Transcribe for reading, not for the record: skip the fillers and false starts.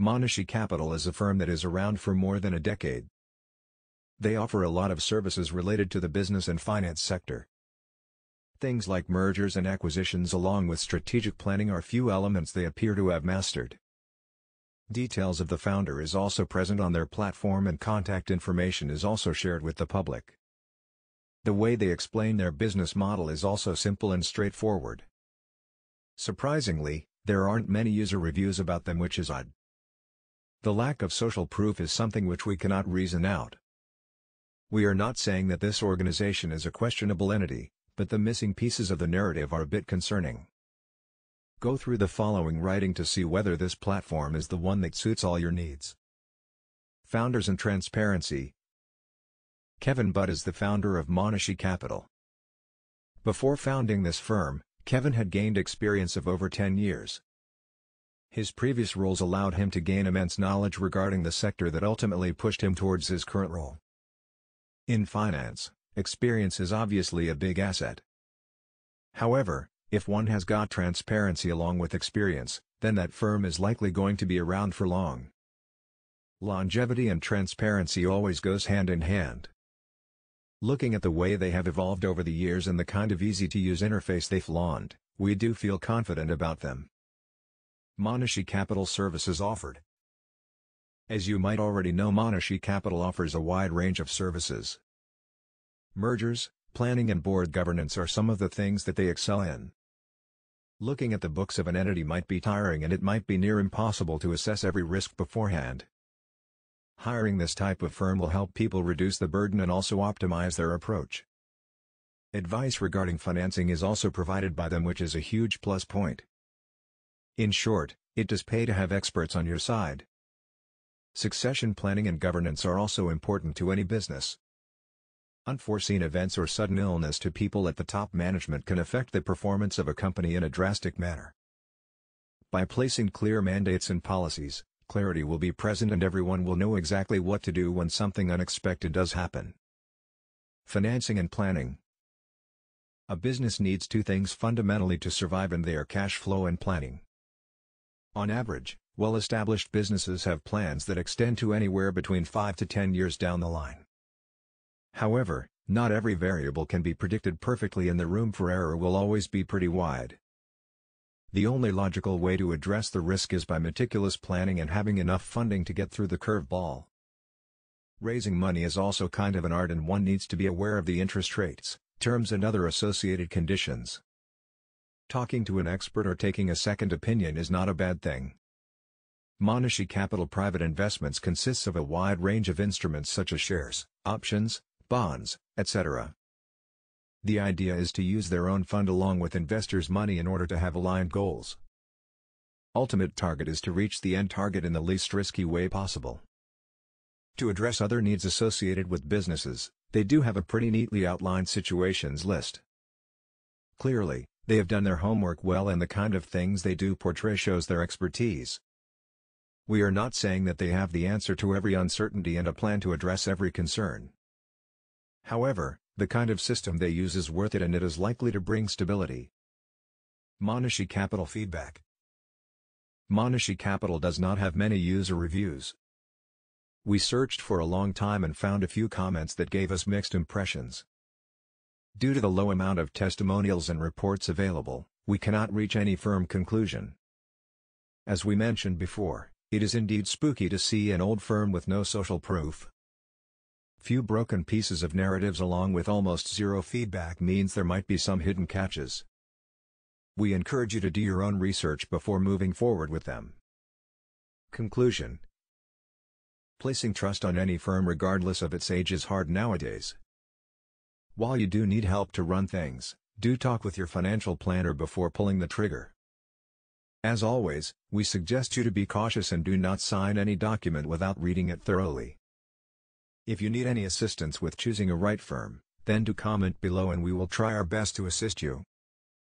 Monashee Capital is a firm that is around for more than a decade. They offer a lot of services related to the business and finance sector. Things like mergers and acquisitions along with strategic planning are few elements they appear to have mastered. Details of the founder is also present on their platform and contact information is also shared with the public. The way they explain their business model is also simple and straightforward. Surprisingly, there aren't many user reviews about them, which is odd. The lack of social proof is something which we cannot reason out. We are not saying that this organization is a questionable entity, but the missing pieces of the narrative are a bit concerning. Go through the following writing to see whether this platform is the one that suits all your needs. Founders and transparency. Kevin Budd is the founder of Monashee Capital. Before founding this firm, Kevin had gained experience of over 10 years. His previous roles allowed him to gain immense knowledge regarding the sector that ultimately pushed him towards his current role. In finance, experience is obviously a big asset. However, if one has got transparency along with experience, then that firm is likely going to be around for long. Longevity and transparency always goes hand in hand. Looking at the way they have evolved over the years and the kind of easy-to-use interface they've launched, we do feel confident about them. Monashee Capital services offered. As you might already know, Monashee Capital offers a wide range of services. Mergers, planning and board governance are some of the things that they excel in. Looking at the books of an entity might be tiring and it might be near impossible to assess every risk beforehand. Hiring this type of firm will help people reduce the burden and also optimize their approach. Advice regarding financing is also provided by them, which is a huge plus point. In short, it does pay to have experts on your side. Succession planning and governance are also important to any business. Unforeseen events or sudden illness to people at the top management can affect the performance of a company in a drastic manner. By placing clear mandates and policies, clarity will be present and everyone will know exactly what to do when something unexpected does happen. Financing and planning. A business needs two things fundamentally to survive, and they are cash flow and planning. On average, well-established businesses have plans that extend to anywhere between 5 to 10 years down the line. However, not every variable can be predicted perfectly and the room for error will always be pretty wide. The only logical way to address the risk is by meticulous planning and having enough funding to get through the curveball. Raising money is also kind of an art, and one needs to be aware of the interest rates, terms and other associated conditions. Talking to an expert or taking a second opinion is not a bad thing. Monashee Capital Private Investments consists of a wide range of instruments such as shares, options, bonds, etc. The idea is to use their own fund along with investors' money in order to have aligned goals. Ultimate target is to reach the end target in the least risky way possible. To address other needs associated with businesses, they do have a pretty neatly outlined situations list. Clearly, they have done their homework well, and the kind of things they do portray shows their expertise. We are not saying that they have the answer to every uncertainty and a plan to address every concern. However, the kind of system they use is worth it and it is likely to bring stability. Monashee Capital feedback. Monashee Capital does not have many user reviews. We searched for a long time and found a few comments that gave us mixed impressions. Due to the low amount of testimonials and reports available, we cannot reach any firm conclusion. As we mentioned before, it is indeed spooky to see an old firm with no social proof. Few broken pieces of narratives along with almost zero feedback means there might be some hidden catches. We encourage you to do your own research before moving forward with them. Conclusion. Placing trust on any firm regardless of its age is hard nowadays. While you do need help to run things, do talk with your financial planner before pulling the trigger. As always, we suggest you to be cautious and do not sign any document without reading it thoroughly. If you need any assistance with choosing a right firm, then do comment below and we will try our best to assist you.